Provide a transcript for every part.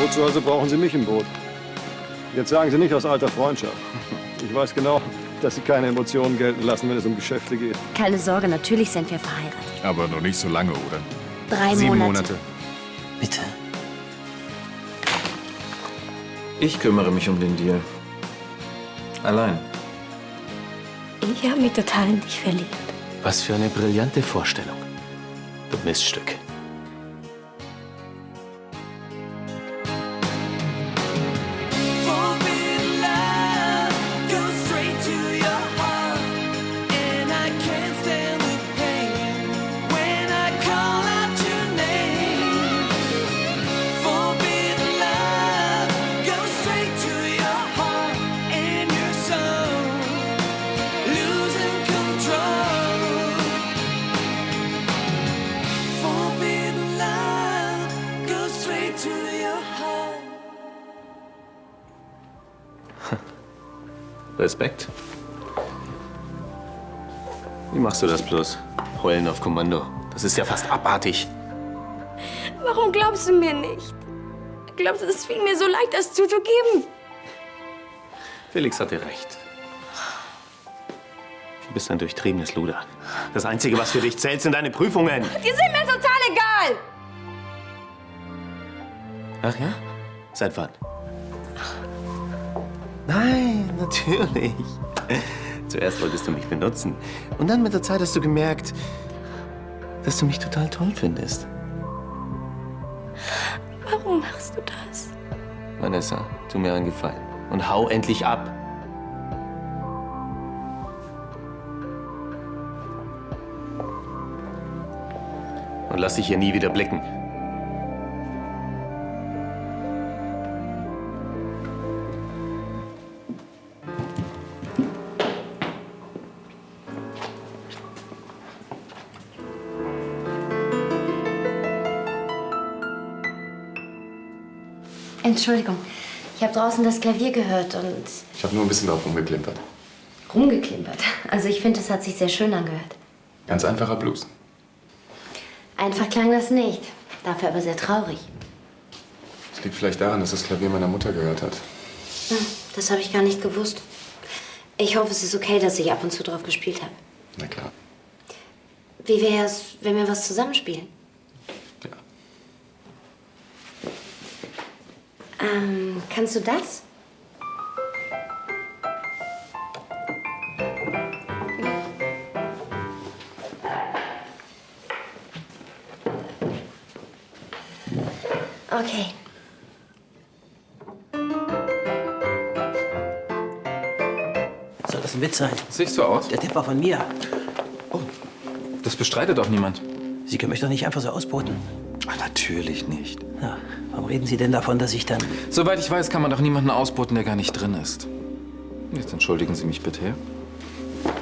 Wozu also brauchen Sie mich im Boot? Jetzt sagen Sie nicht aus alter Freundschaft. Ich weiß genau, dass Sie keine Emotionen gelten lassen, wenn es um Geschäfte geht. Keine Sorge, natürlich sind wir verheiratet. Aber noch nicht so lange, oder? 3 7 Monate. Monate. Bitte. Ich kümmere mich um den Deal. Allein. Ich habe mich total in dich verliebt. Was für eine brillante Vorstellung. Du Miststück. Respekt. Wie machst du das bloß? Heulen auf Kommando. Das ist ja fast abartig. Warum glaubst du mir nicht? Glaubst du, es fiel mir so leicht, das zuzugeben? Felix hatte recht. Du bist ein durchtriebenes Luder. Das Einzige, was für dich zählt, sind deine Prüfungen. Die sind mir total egal! Ach ja? Seit wann? Nein, natürlich. Zuerst wolltest du mich benutzen. Und dann mit der Zeit hast du gemerkt, dass du mich total toll findest. Warum machst du das? Vanessa, tu mir einen Gefallen und hau endlich ab. Und lass dich hier nie wieder blicken. Entschuldigung, ich habe draußen das Klavier gehört und Ich habe nur ein bisschen drauf rumgeklimpert. rumgeklimpert. Also ich finde, es hat sich sehr schön angehört. Ganz einfacher Blues. Einfach klang das nicht, dafür aber sehr traurig. Es liegt vielleicht daran, dass das Klavier meiner Mutter gehört hat. Das habe ich gar nicht gewusst. Ich hoffe, es ist okay, dass ich ab und zu drauf gespielt habe. Na klar. Wie wäre es, wenn wir was zusammenspielen? Ja. Kannst du das? Okay. Soll das ein Witz sein? Sehe ich so aus? Der Tipp war von mir. Das bestreitet doch niemand. Sie können mich doch nicht einfach so ausboten. Ach, natürlich nicht. Ja, warum reden Sie denn davon, dass ich dann... Soweit ich weiß, kann man doch niemanden ausboten, der gar nicht drin ist. Jetzt entschuldigen Sie mich bitte.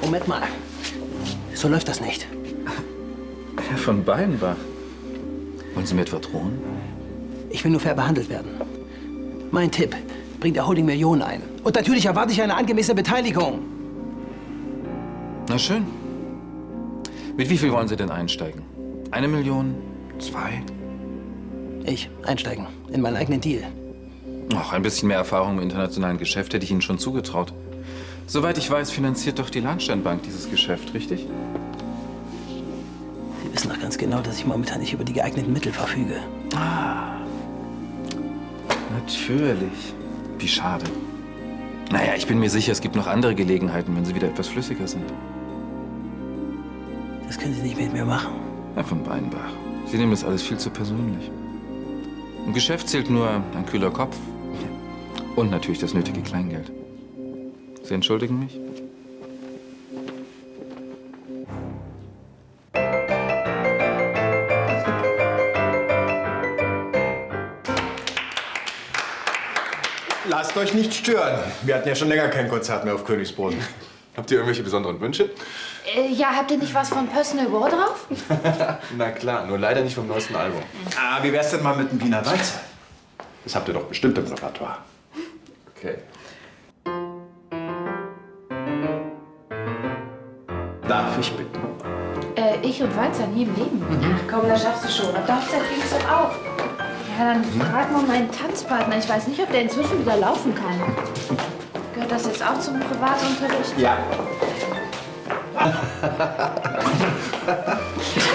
Moment mal. So läuft das nicht. Herr von Ballenbach. Wollen Sie mir etwa drohen? Ich will nur fair behandelt werden. Mein Tipp bringt der Holding Millionen ein. Und natürlich erwarte ich eine angemessene Beteiligung. Na schön. Mit wie viel wollen Sie denn einsteigen? 1 Million? 2? Ich einsteigen in meinen eigenen Deal. Ach, ein bisschen mehr Erfahrung im internationalen Geschäft hätte ich Ihnen schon zugetraut. Soweit ich weiß, finanziert doch die Lahnsteinbank dieses Geschäft, richtig? Sie wissen doch ganz genau, dass ich momentan nicht über die geeigneten Mittel verfüge. Natürlich. Wie schade. Naja, ich bin mir sicher, es gibt noch andere Gelegenheiten, wenn Sie wieder etwas flüssiger sind. Das können Sie nicht mit mir machen. Herr von Beinbach, Sie nehmen das alles viel zu persönlich. Im Geschäft zählt nur ein kühler Kopf und natürlich das nötige Kleingeld. Sie entschuldigen mich? Lasst euch nicht stören. Wir hatten ja schon länger kein Konzert mehr auf Königsboden. Habt ihr irgendwelche besonderen Wünsche? Ja, habt ihr nicht was von Personal War drauf? Na klar, nur leider nicht vom neuesten Album. Ah, wie wär's denn mal mit dem Wiener Walzer? Das habt ihr doch bestimmt im Repertoire. Okay. Darf ich bitten? Ich und Walzer nie im Leben. Ach komm, das schaffst du schon. Auf der Hochzeit ging es doch auch. Ja, dann frag mal meinen Tanzpartner. Ich weiß nicht, ob der inzwischen wieder laufen kann. Gehört das jetzt auch zum Privatunterricht? Ja.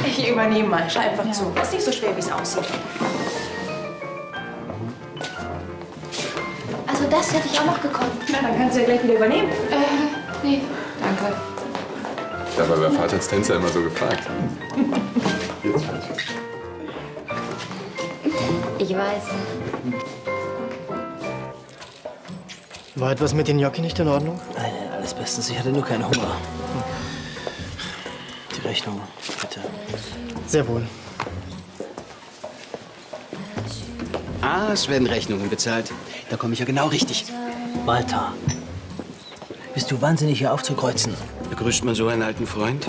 Ich übernehme mal. Schau einfach zu. Ist nicht so schwer, wie es aussieht. Also das hätte ich auch noch gekonnt. Na, dann kannst du ja gleich wieder übernehmen. Nee, danke. Dabei war Vater als Tänzer immer so gefragt. Ich weiß. War etwas mit den Gnocchi nicht in Ordnung? Nein, alles bestens. Ich hatte nur keinen Hunger. Die Rechnung, bitte. Sehr wohl. Ah, es werden Rechnungen bezahlt. Da komme ich ja genau richtig. Walter, bist du wahnsinnig, hier aufzukreuzen? Begrüßt man so einen alten Freund?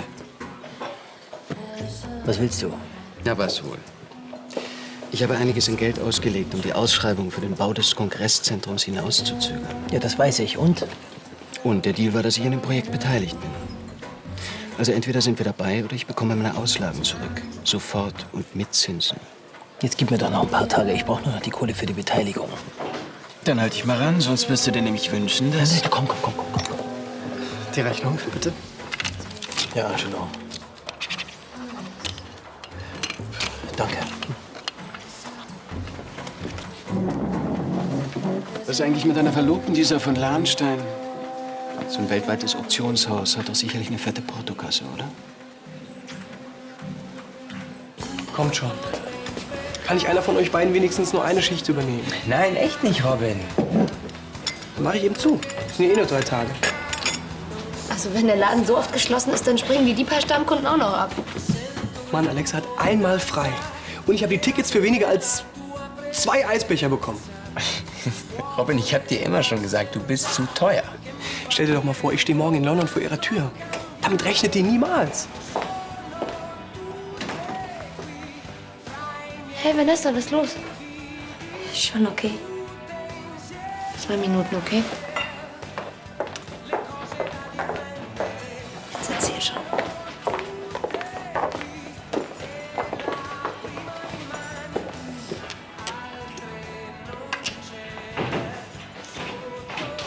Was willst du? Ja, was wohl. Ich habe einiges in Geld ausgelegt, um die Ausschreibung für den Bau des Kongresszentrums hinauszuzögern. Ja, das weiß ich. Und? Und der Deal war, dass ich an dem Projekt beteiligt bin. Also entweder sind wir dabei oder ich bekomme meine Auslagen zurück. Sofort und mit Zinsen. Jetzt gib mir doch noch ein paar Tage. Ich brauche nur noch die Kohle für die Beteiligung. Dann halt dich mal ran, sonst wirst du dir nämlich wünschen, dass... Nee, komm. Die Rechnung, bitte. Ja, Angelo. Danke. Was ist eigentlich mit deiner Verlobten, dieser von Lahnstein? So ein weltweites Auktionshaus hat doch sicherlich eine fette Portokasse, oder? Kommt schon. Kann nicht einer von euch beiden wenigstens nur eine Schicht übernehmen? Nein, echt nicht, Robin. Dann mache ich eben zu. Das sind ja eh nur 3 Tage. Also wenn der Laden so oft geschlossen ist, dann springen die paar Stammkunden auch noch ab. Mann, Alexa hat einmal frei. Und ich habe die Tickets für weniger als 2 Eisbecher bekommen. Robin, ich hab dir immer schon gesagt, du bist zu teuer. Stell dir doch mal vor, ich stehe morgen in London vor ihrer Tür. Damit rechnet die niemals. Hey Vanessa, was ist los? Schon okay. 2 Minuten, okay? Jetzt erzähl schon.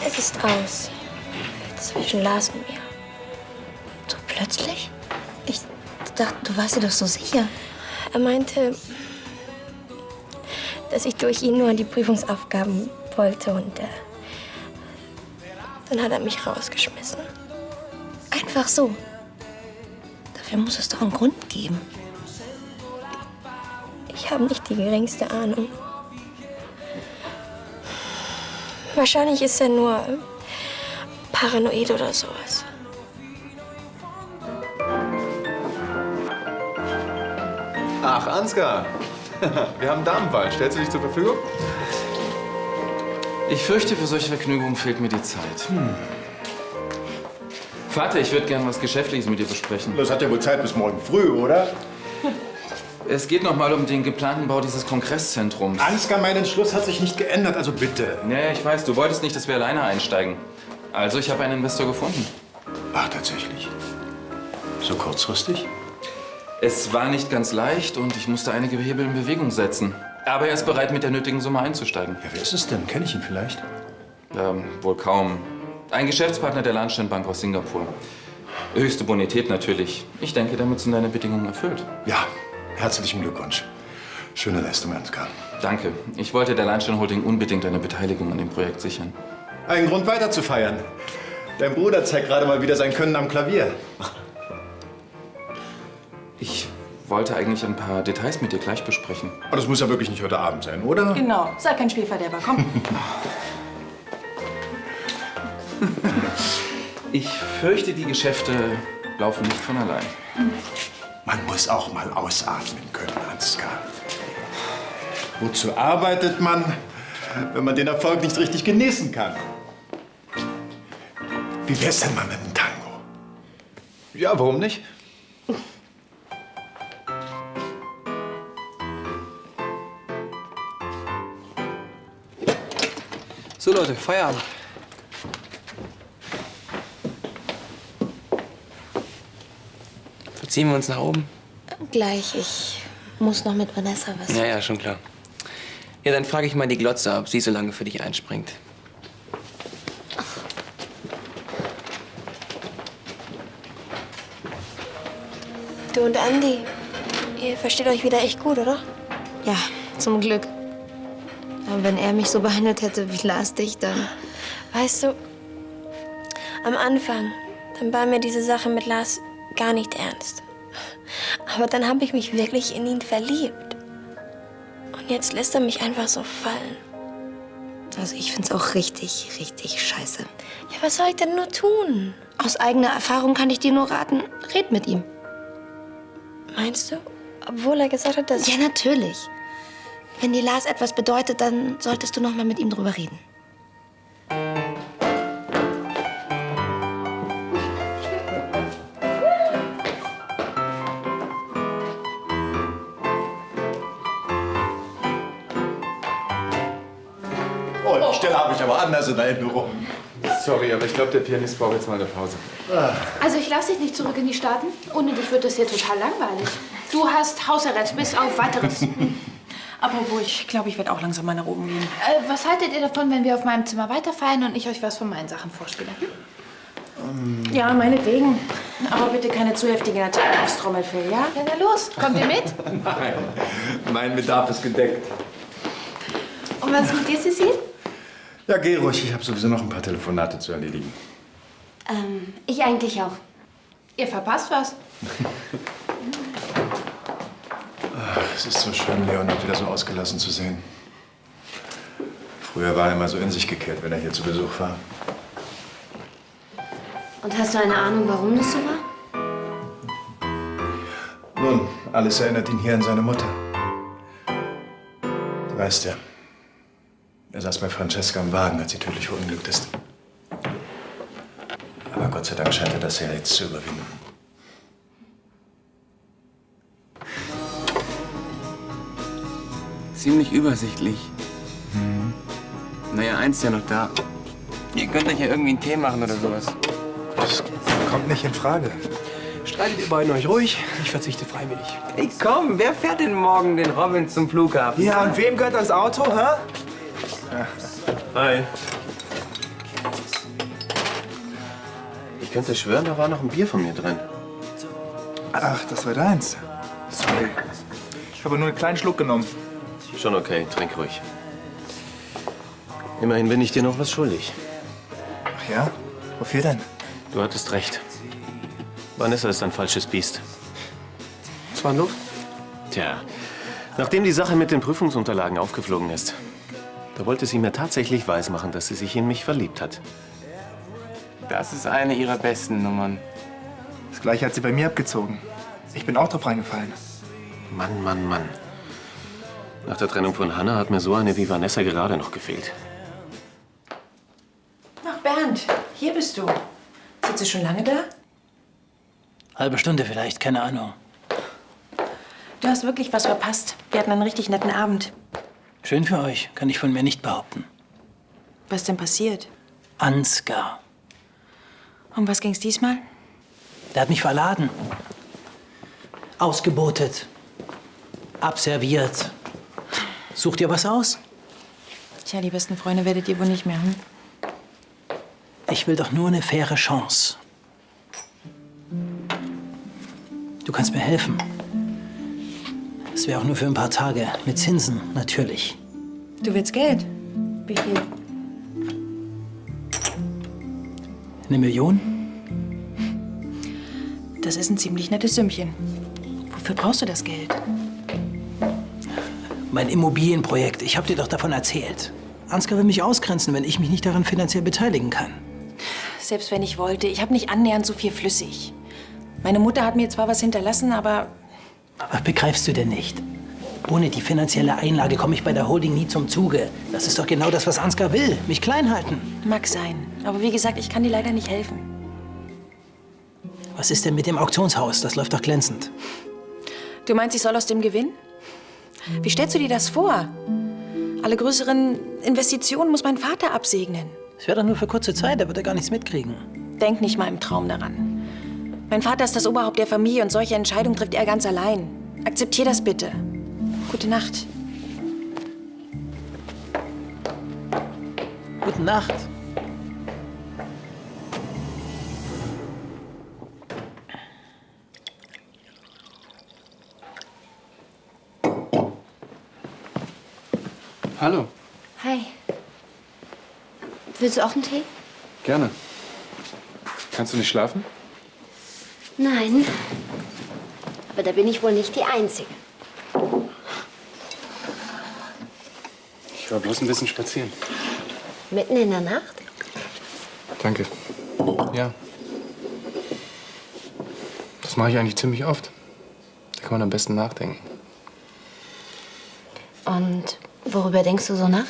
Es ist aus. Zwischen Lars und mir. So plötzlich? Ich dachte, du warst dir doch so sicher. Er meinte, dass ich durch ihn nur die Prüfungsaufgaben wollte und dann hat er mich rausgeschmissen. Einfach so. Dafür muss es doch einen Grund geben. Ich habe nicht die geringste Ahnung. Wahrscheinlich ist er nur paranoid oder sowas. Ach, Ansgar. Wir haben Damenwahl. Stellst du dich zur Verfügung? Ich fürchte, für solche Vergnügungen fehlt mir die Zeit. Vater, ich würde gern was Geschäftliches mit dir besprechen. Das hat ja wohl Zeit bis morgen früh, oder? Es geht noch mal um den geplanten Bau dieses Kongresszentrums. Ansgar, mein Entschluss hat sich nicht geändert, also bitte. Ja, ich weiß, du wolltest nicht, dass wir alleine einsteigen. Also, ich habe einen Investor gefunden. Ach, tatsächlich. So kurzfristig? Es war nicht ganz leicht und ich musste einige Hebel in Bewegung setzen. Aber er ist bereit, mit der nötigen Summe einzusteigen. Ja, wer ist es denn? Kenne ich ihn vielleicht? Wohl kaum. Ein Geschäftspartner der Lahnstein Bank aus Singapur. Höchste Bonität natürlich. Ich denke, damit sind deine Bedingungen erfüllt. Ja, herzlichen Glückwunsch. Schöne Leistung, Ansgar. Danke. Ich wollte der Lahnstein Holding unbedingt eine Beteiligung an dem Projekt sichern. Ein Grund weiter zu feiern. Dein Bruder zeigt gerade mal wieder sein Können am Klavier. Ich wollte eigentlich ein paar Details mit dir gleich besprechen. Aber das muss ja wirklich nicht heute Abend sein, oder? Genau. Sei kein Spielverderber. Komm. Ich fürchte, die Geschäfte laufen nicht von allein. Man muss auch mal ausatmen können, Ansgar. Wozu arbeitet man, wenn man den Erfolg nicht richtig genießen kann? Wie wär's denn mal mit einem Tango? Ja, warum nicht? So, Leute, Feierabend. Verziehen wir uns nach oben? Gleich, ich muss noch mit Vanessa was. Ja, schon klar. Ja, dann frage ich mal die Glotze, ob sie so lange für dich einspringt. Du und Andi, ihr versteht euch wieder echt gut, oder? Ja, zum Glück. Aber wenn er mich so behandelt hätte wie Lars dich, dann... Weißt du, am Anfang, dann war mir diese Sache mit Lars gar nicht ernst. Aber dann habe ich mich wirklich in ihn verliebt. Und jetzt lässt er mich einfach so fallen. Also ich find's auch richtig, richtig scheiße. Ja, was soll ich denn nur tun? Aus eigener Erfahrung kann ich dir nur raten, red mit ihm. Meinst du? Obwohl er gesagt hat, dass... Ja, natürlich. Wenn dir Lars etwas bedeutet, dann solltest du noch mal mit ihm drüber reden. Oh, die Stelle habe ich aber anders in Erinnerung. Sorry, aber ich glaube, der Pianist braucht jetzt mal eine Pause. Also ich lasse dich nicht zurück in die Staaten. Ohne dich wird das hier total langweilig. Du hast Hausarrest bis auf Weiteres. Apropos, ich glaube, ich werde auch langsam mal nach oben gehen. Was haltet ihr davon, wenn wir auf meinem Zimmer weiterfeiern und ich euch was von meinen Sachen vorspiele? Ja, meinetwegen. Aber bitte keine zu heftigen Attacken aufs Trommelfell, ja? Ja, na los. Kommt ihr mit? Nein, mein Bedarf ist gedeckt. Und was ist mit dir, Cecile? Ja, geh ruhig. Ich habe sowieso noch ein paar Telefonate zu erledigen. Ich eigentlich auch. Ihr verpasst was. Ach, es ist so schön, Leonard wieder so ausgelassen zu sehen. Früher war er immer so in sich gekehrt, wenn er hier zu Besuch war. Und hast du eine Ahnung, warum das so war? Nun, alles erinnert ihn hier an seine Mutter. Du weißt ja, er saß bei Francesca im Wagen, als sie tödlich verunglückt ist. Aber Gott sei Dank scheint er das ja jetzt zu überwinden. Ziemlich übersichtlich. Naja, eins ist ja noch da. Ihr könnt euch ja irgendwie einen Tee machen oder sowas. Das kommt nicht in Frage. Streitet ihr beiden euch ruhig, ich verzichte freiwillig. Hey, komm, wer fährt denn morgen den Robin zum Flughafen? Ja, und wem gehört das Auto, hä? Hi. Ich könnte schwören, da war noch ein Bier von mir drin. Ach, das war deins. Sorry. Ich habe nur einen kleinen Schluck genommen. Schon okay, trink ruhig. Immerhin bin ich dir noch was schuldig. Ach ja? Wofür denn? Du hattest recht. Vanessa ist ein falsches Biest. Was war denn los? Tja, nachdem die Sache mit den Prüfungsunterlagen aufgeflogen ist, da wollte sie mir tatsächlich weismachen, dass sie sich in mich verliebt hat. Das ist eine ihrer besten Nummern. Das Gleiche hat sie bei mir abgezogen. Ich bin auch drauf reingefallen. Mann, Mann, Mann. Nach der Trennung von Hannah hat mir so eine wie Vanessa gerade noch gefehlt. Ach, Bernd, hier bist du. Sitzt du schon lange da? Halbe Stunde vielleicht, keine Ahnung. Du hast wirklich was verpasst. Wir hatten einen richtig netten Abend. Schön für euch, kann ich von mir nicht behaupten. Was ist denn passiert? Ansgar. Um was ging's diesmal? Der hat mich verladen. Ausgebotet. Abserviert. Sucht ihr was aus? Tja, die besten Freunde werdet ihr wohl nicht mehr, hm? Ich will doch nur eine faire Chance. Du kannst mir helfen. Es wäre auch nur für ein paar Tage. Mit Zinsen, natürlich. Du willst Geld? Wie viel? 1 Million? Das ist ein ziemlich nettes Sümmchen. Wofür brauchst du das Geld? Mein Immobilienprojekt. Ich habe dir doch davon erzählt. Ansgar will mich ausgrenzen, wenn ich mich nicht daran finanziell beteiligen kann. Selbst wenn ich wollte, ich habe nicht annähernd so viel flüssig. Meine Mutter hat mir zwar was hinterlassen, aber... Aber begreifst du denn nicht? Ohne die finanzielle Einlage komme ich bei der Holding nie zum Zuge. Das ist doch genau das, was Ansgar will. Mich klein halten. Mag sein. Aber wie gesagt, ich kann dir leider nicht helfen. Was ist denn mit dem Auktionshaus? Das läuft doch glänzend. Du meinst, ich soll aus dem Gewinn? Wie stellst du dir das vor? Alle größeren Investitionen muss mein Vater absegnen. Es wäre doch nur für kurze Zeit, da wird er gar nichts mitkriegen. Denk nicht mal im Traum daran. Mein Vater ist das Oberhaupt der Familie und solche Entscheidungen trifft er ganz allein. Akzeptier das bitte. Gute Nacht. Gute Nacht. Hallo. Hi. Willst du auch einen Tee? Gerne. Kannst du nicht schlafen? Nein. Aber da bin ich wohl nicht die Einzige. Ich war bloß ein bisschen spazieren. Mitten in der Nacht? Danke. Ja. Das mache ich eigentlich ziemlich oft. Da kann man am besten nachdenken. Und worüber denkst du so nach?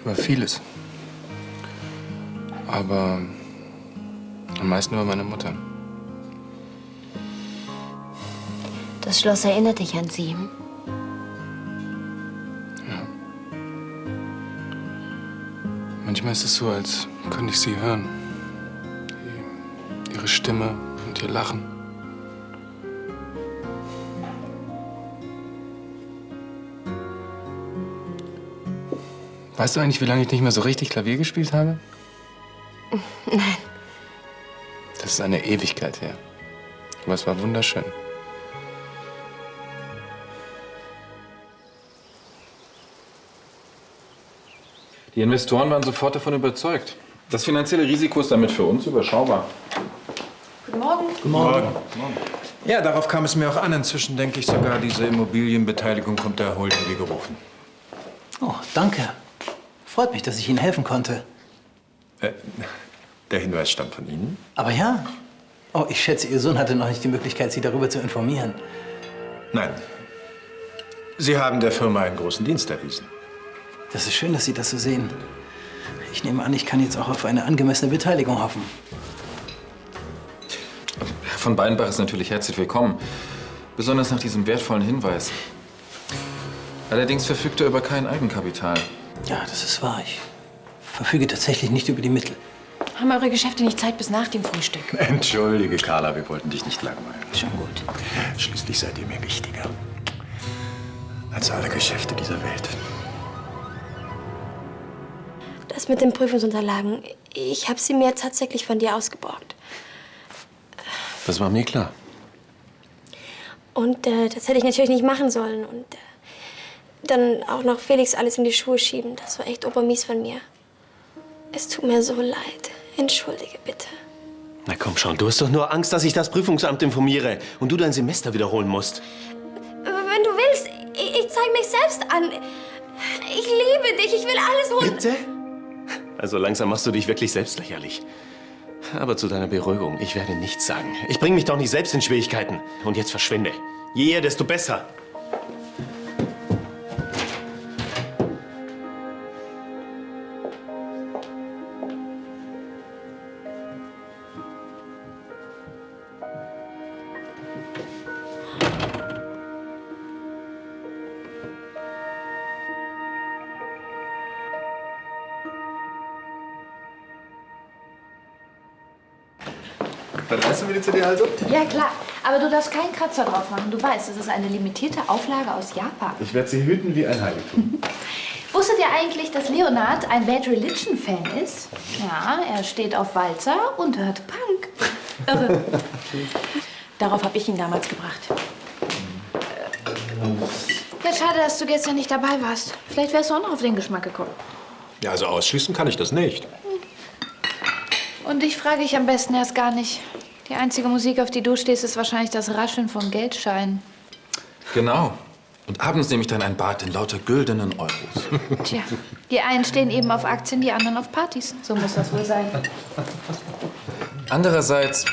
Über vieles. Aber am meisten über meine Mutter. Das Schloss erinnert dich an sie. Hm? Manchmal ist es so, als könnte ich sie hören. Ihre Stimme und ihr Lachen. Weißt du eigentlich, wie lange ich nicht mehr so richtig Klavier gespielt habe? Nein. Das ist eine Ewigkeit her. Aber es war wunderschön. Die Investoren waren sofort davon überzeugt. Das finanzielle Risiko ist damit für uns überschaubar. Guten Morgen. Guten Morgen. Ja, darauf kam es mir auch an. Inzwischen denke ich sogar, diese Immobilienbeteiligung kommt der Holding wie gerufen. Oh, danke. Freut mich, dass ich Ihnen helfen konnte. Der Hinweis stammt von Ihnen? Aber ja. Oh, ich schätze, Ihr Sohn hatte noch nicht die Möglichkeit, Sie darüber zu informieren. Nein. Sie haben der Firma einen großen Dienst erwiesen. Das ist schön, dass Sie das so sehen. Ich nehme an, ich kann jetzt auch auf eine angemessene Beteiligung hoffen. Herr von Beinbach ist natürlich herzlich willkommen. Besonders nach diesem wertvollen Hinweis. Allerdings verfügt er über kein Eigenkapital. Ja, das ist wahr. Ich verfüge tatsächlich nicht über die Mittel. Haben eure Geschäfte nicht Zeit bis nach dem Frühstück? Entschuldige, Carla, wir wollten dich nicht langweilen. Schon gut. Schließlich seid ihr mir wichtiger als alle Geschäfte dieser Welt. Das mit den Prüfungsunterlagen, ich habe sie mir tatsächlich von dir ausgeborgt. Das war mir klar. Und das hätte ich natürlich nicht machen sollen. Und dann auch noch Felix alles in die Schuhe schieben. Das war echt obermies von mir. Es tut mir so leid. Entschuldige bitte. Na komm schon, du hast doch nur Angst, dass ich das Prüfungsamt informiere und du dein Semester wiederholen musst. Wenn du willst, ich zeige mich selbst an. Ich liebe dich, ich will alles holen. Bitte? Also langsam machst du dich wirklich selbst lächerlich. Aber zu deiner Beruhigung, ich werde nichts sagen. Ich bringe mich doch nicht selbst in Schwierigkeiten. Und jetzt verschwinde. Je eher, desto besser. Dann reißen wir die CD also? Ja, klar. Aber du darfst keinen Kratzer drauf machen. Du weißt, es ist eine limitierte Auflage aus Japan. Ich werde sie hüten wie ein Heiligtum. Wusstet ihr eigentlich, dass Leonard ein Bad Religion-Fan ist? Ja, er steht auf Walzer und hört Punk. Irre. Darauf habe ich ihn damals gebracht. Ja, schade, dass du gestern nicht dabei warst. Vielleicht wärst du auch noch auf den Geschmack gekommen. Ja, also ausschließen kann ich das nicht. Und dich frage ich am besten erst gar nicht. Die einzige Musik, auf die du stehst, ist wahrscheinlich das Rascheln von Geldscheinen. Genau. Und abends nehme ich dann ein Bad in lauter güldenen Euros. Tja, die einen stehen eben auf Aktien, die anderen auf Partys. So muss das wohl sein. Andererseits,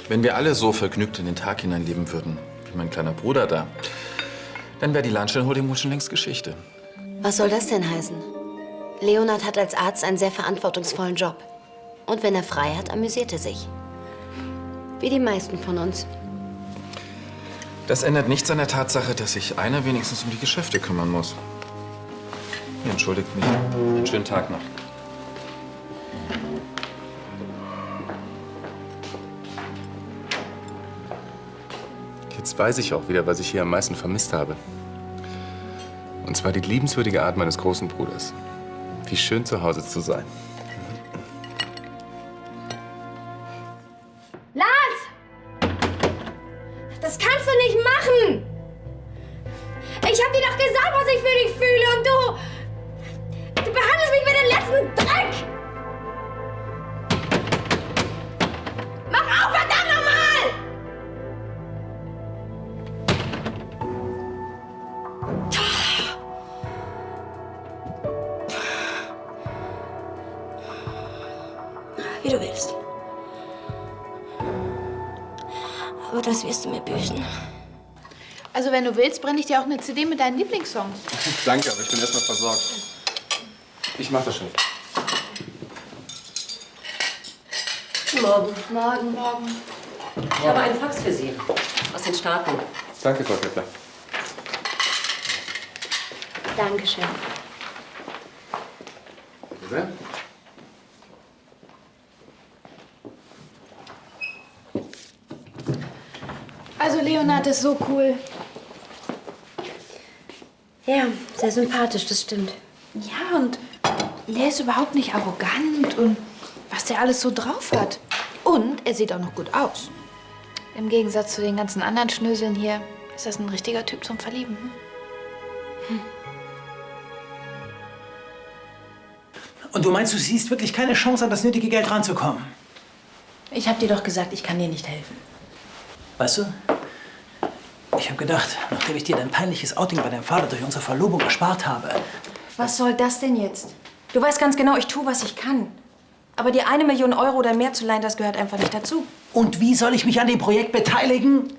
wenn wir alle so vergnügt in den Tag hineinleben würden, wie mein kleiner Bruder da, dann wäre die Lahnstein Holding wohl schon längst Geschichte. Was soll das denn heißen? Leonard hat als Arzt einen sehr verantwortungsvollen Job. Und wenn er frei hat, amüsiert er sich. Wie die meisten von uns. Das ändert nichts an der Tatsache, dass sich einer wenigstens um die Geschäfte kümmern muss. Ihr entschuldigt mich. Einen schönen Tag noch. Jetzt weiß ich auch wieder, was ich hier am meisten vermisst habe. Und zwar die liebenswürdige Art meines großen Bruders. Wie schön, zu Hause zu sein. Lars! Das kannst du nicht machen! Ich hab dir doch gesagt, was ich für dich fühle und du behandelst mich wie den letzten Dreck! Mach auf, verdammt nochmal! Wie du willst. Aber das wirst du mir büßen. Also wenn du willst, brenne ich dir auch eine CD mit deinen Lieblingssongs. Danke, aber ich bin erstmal versorgt. Ich mach das schon. Morgen. Morgen. Ich habe einen Fax für Sie. Aus den Staaten. Danke, Frau Kepler. Dankeschön. Bitte sehr. Also Leonard ist so cool. Ja, sehr sympathisch, das stimmt. Ja, und der ist überhaupt nicht arrogant und was der alles so drauf hat. Und er sieht auch noch gut aus. Im Gegensatz zu den ganzen anderen Schnöseln hier ist das ein richtiger Typ zum Verlieben. Und du meinst, du siehst wirklich keine Chance, an das nötige Geld ranzukommen? Ich hab dir doch gesagt, ich kann dir nicht helfen. Weißt du, ich habe gedacht, nachdem ich dir dein peinliches Outing bei deinem Vater durch unsere Verlobung erspart habe. Was soll das denn jetzt? Du weißt ganz genau, ich tue, was ich kann. Aber dir 1 Million Euro oder mehr zu leihen, das gehört einfach nicht dazu. Und wie soll ich mich an dem Projekt beteiligen?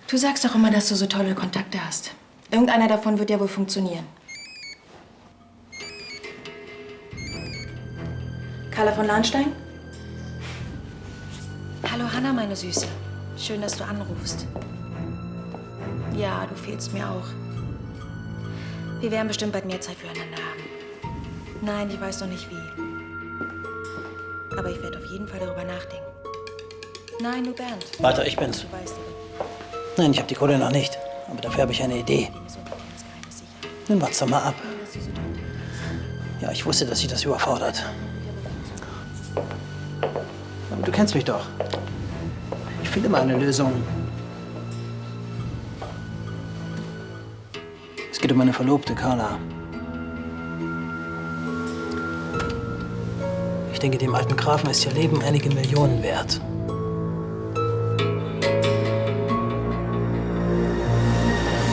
Du sagst doch immer, dass du so tolle Kontakte hast. Irgendeiner davon wird ja wohl funktionieren. Carla von Lahnstein? Hallo Hanna, meine Süße. Schön, dass du anrufst. Ja, du fehlst mir auch. Wir werden bestimmt bald mehr Zeit füreinander haben. Nein, ich weiß noch nicht wie. Aber ich werde auf jeden Fall darüber nachdenken. Nein, nur Bernd. Walter, ich bin's. Du weißt, Nein, ich habe die Kohle noch nicht. Aber dafür habe ich eine Idee. Nun warte doch mal ab. Ja, ich wusste, dass sich das überfordert. Aber du kennst mich doch. Ich finde immer eine Lösung. Es geht um meine Verlobte, Carla. Ich denke, dem alten Grafen ist ihr Leben einige Millionen wert.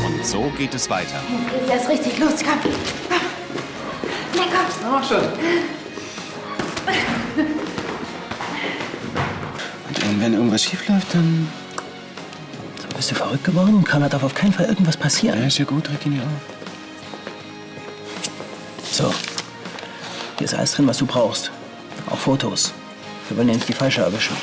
Und so geht es weiter. Jetzt geht's erst richtig los, komm. Na komm. Mach schon. Und wenn irgendwas schief läuft, dann... So, bist du verrückt geworden? Carla darf auf keinen Fall irgendwas passieren. Ja, ist ja gut, reg ihn nicht auf. So, hier ist alles drin, was du brauchst. Auch Fotos. Wir wollen ja nicht die falsche erwischen.